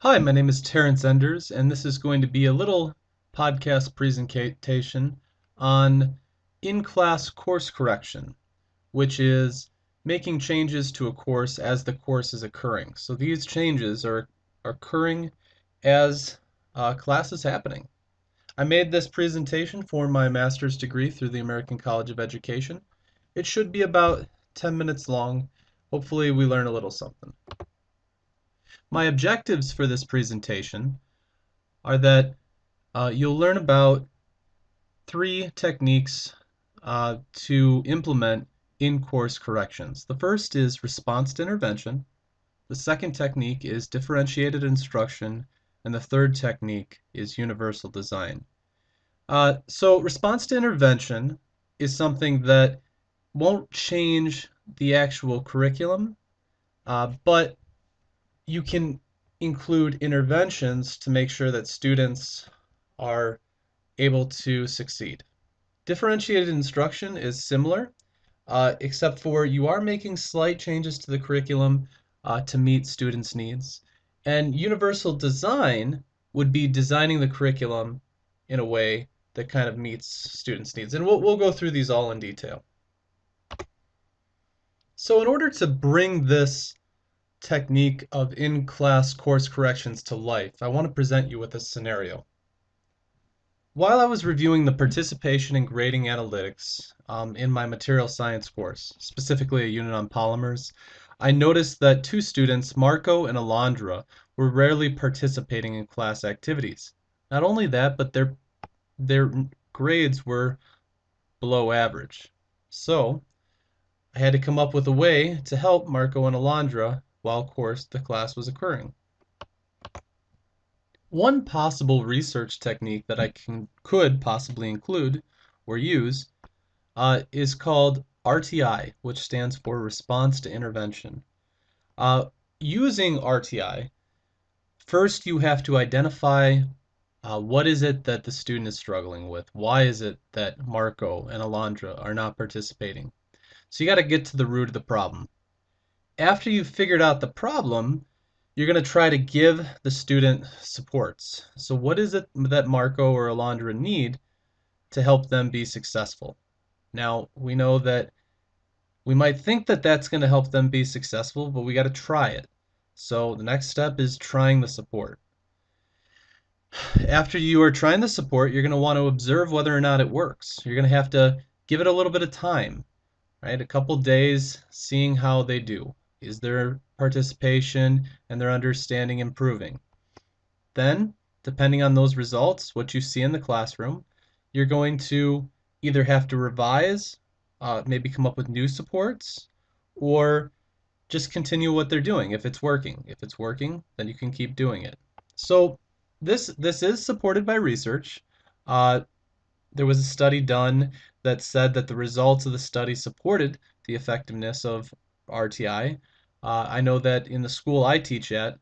Hi, my name is Terrence Enders, and this is going to be a little podcast presentation on in-class course correction, which is making changes to a course as the course is occurring. So these changes are occurring as class is happening. I made this presentation for my master's degree through the American College of Education. It should be about 10 minutes long. Hopefully we learn a little something. My objectives for this presentation are that you'll learn about three techniques to implement in-course corrections. The first is response to intervention. The second technique is differentiated instruction. And the third technique is universal design. So response to intervention is something that won't change the actual curriculum, but you can include interventions to make sure that students are able to succeed. Differentiated instruction is similar, except for you are making slight changes to the curriculum to meet students' needs. And universal design would be designing the curriculum in a way that kind of meets students' needs. And we'll go through these all in detail. So in order to bring this technique of in-class course corrections to life, I want to present you with a scenario. While I was reviewing the participation and grading analytics in my material science course, specifically a unit on polymers, I noticed that two students, Marco and Alondra, were rarely participating in class activities. Not only that, but their grades were below average. So I had to come up with a way to help Marco and Alondra while, of course, the class was occurring. One possible research technique that could possibly include or use is called RTI, which stands for Response to Intervention. Using RTI, first you have to identify what is it that the student is struggling with. Why is it that Marco and Alondra are not participating? So you got to get to the root of the problem. After you've figured out the problem, you're going to try to give the student supports. So what is it that Marco or Alondra need to help them be successful? Now, we know that we might think that that's going to help them be successful, but we got to try it. So the next step is trying the support. After you are trying the support, you're going to want to observe whether or not it works. You're going to have to give it a little bit of time, right? A couple days, seeing how they do. Is their participation and their understanding improving? Then, depending on those results, what you see in the classroom, you're going to either have to revise, maybe come up with new supports, or just continue what they're doing if it's working. If it's working, then you can keep doing it. So this is supported by research. Uh, there was a study done that said that the results of the study supported the effectiveness of RTI. I know that in the school I teach at,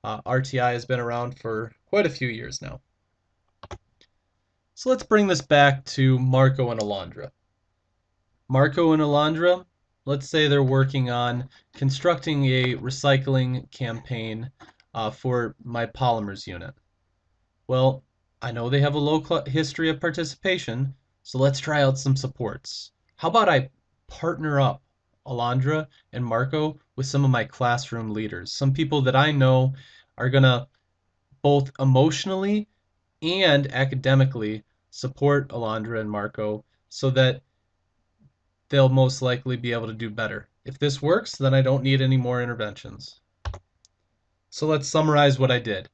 RTI has been around for quite a few years now. So let's bring this back to Marco and Alondra. Marco and Alondra, let's say they're working on constructing a recycling campaign for my polymers unit. Well, I know they have a low history of participation, so let's try out some supports. How about I partner up Alondra and Marco with some of my classroom leaders, some people that I know are going to both emotionally and academically support Alondra and Marco so that they'll most likely be able to do better. If this works, then I don't need any more interventions. So let's summarize what I did.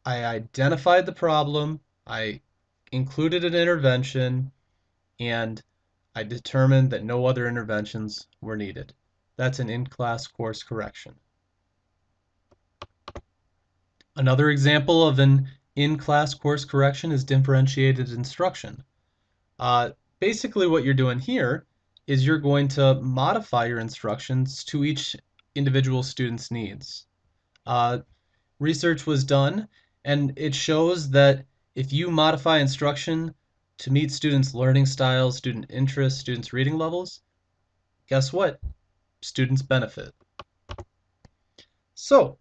I identified the problem, I included an intervention, and I determined that no other interventions were needed. That's an in-class course correction. Another example of an in-class course correction is differentiated instruction. Uh, Basically what you're doing here is you're going to modify your instructions to each individual student's needs. Research was done and it shows that if you modify instruction to meet students' learning styles, student interests, students' reading levels, guess what? Students benefit. So,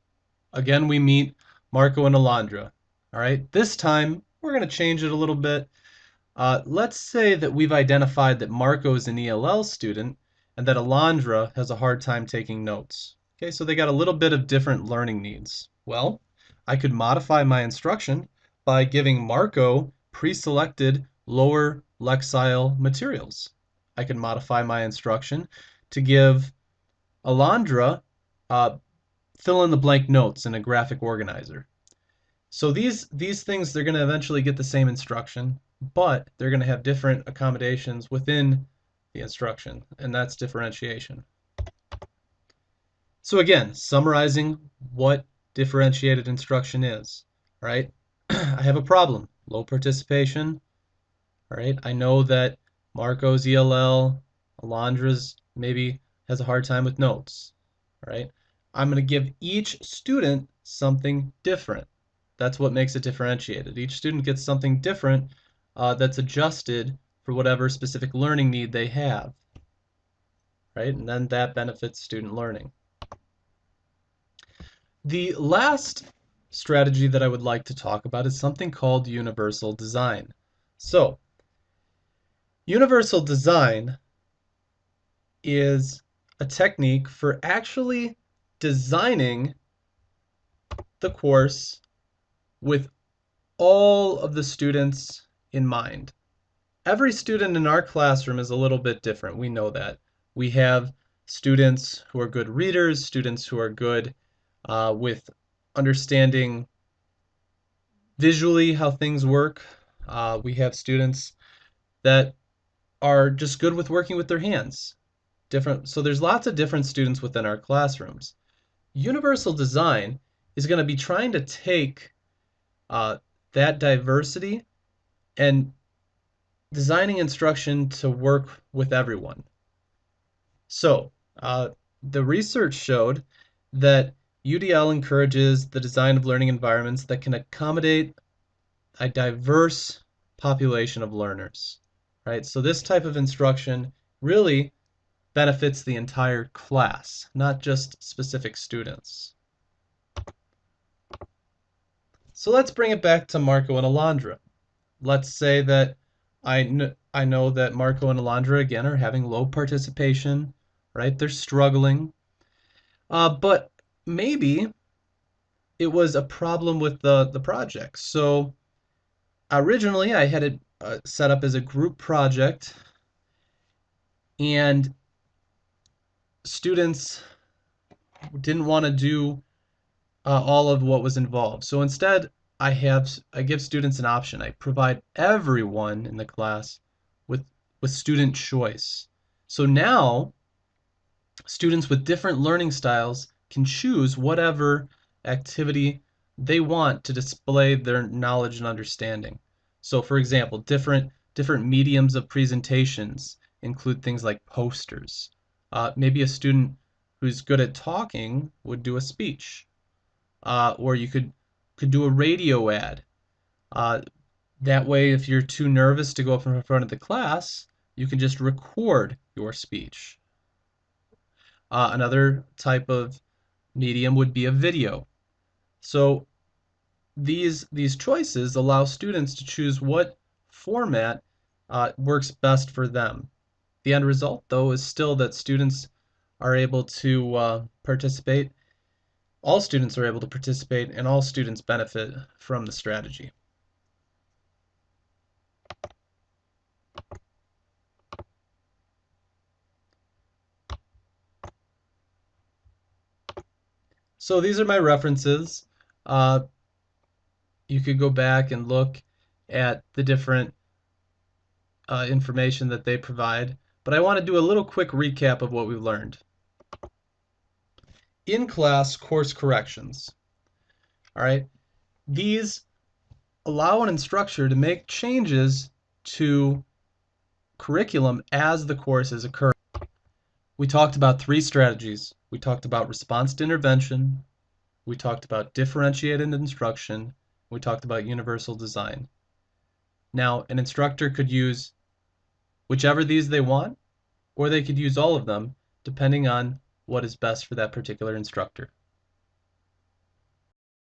again, we meet Marco and Alondra. All right, this time we're going to change it a little bit. Let's say that we've identified that Marco is an ELL student and that Alondra has a hard time taking notes. Okay, so they got a little bit of different learning needs. Well, I could modify my instruction by giving Marco pre-selected lower Lexile materials. I could modify my instruction to give Alondra fill in the blank notes in a graphic organizer. So these things, they're going to eventually get the same instruction, but they're going to have different accommodations within the instruction, and that's differentiation. So again, summarizing what differentiated instruction is, right? I have a problem, low participation, all right? I know that Marco's ELL, Alondra's maybe has a hard time with notes, all right? I'm going to give each student something different. That's what makes it differentiated. Each student gets something different that's adjusted for whatever specific learning need they have, right? And then that benefits student learning. The last strategy that I would like to talk about is something called universal design. So, universal design is a technique for actually designing the course with all of the students in mind. Every student in our classroom is a little bit different. We know that. We have students who are good readers, students who are good with understanding visually how things work. We have students that are just good with working with their hands. So there's lots of different students within our classrooms. Universal design is going to be trying to take that diversity and designing instruction to work with everyone. So the research showed that UDL encourages the design of learning environments that can accommodate a diverse population of learners, right? So this type of instruction really benefits the entire class, not just specific students. So let's bring it back to Marco and Alondra. Let's say that I know that Marco and Alondra again are having low participation, right? They're struggling. But maybe it was a problem with the project. So originally I had it set up as a group project, and students didn't want to do all of what was involved. So instead, I give students an option. I provide everyone in the class with student choice. So now students with different learning styles can choose whatever activity they want to display their knowledge and understanding. So for example, different mediums of presentations include things like posters. Maybe a student who's good at talking would do a speech, or you could do a radio ad. That way, if you're too nervous to go up in front of the class, you can just record your speech. Another type of medium would be a video. So these choices allow students to choose what format works best for them. The end result, though, is still that students are able to participate. All students are able to participate, and all students benefit from the strategy. So these are my references. You could go back and look at the different information that they provide, but I want to do a little quick recap of what we've learned. In-class course corrections. All right, these allow an instructor to make changes to curriculum as the course is occurring. We talked about 3 strategies. We talked about response to intervention, we talked about differentiated instruction, we talked about universal design. Now, an instructor could use whichever of these they want, or they could use all of them, depending on what is best for that particular instructor.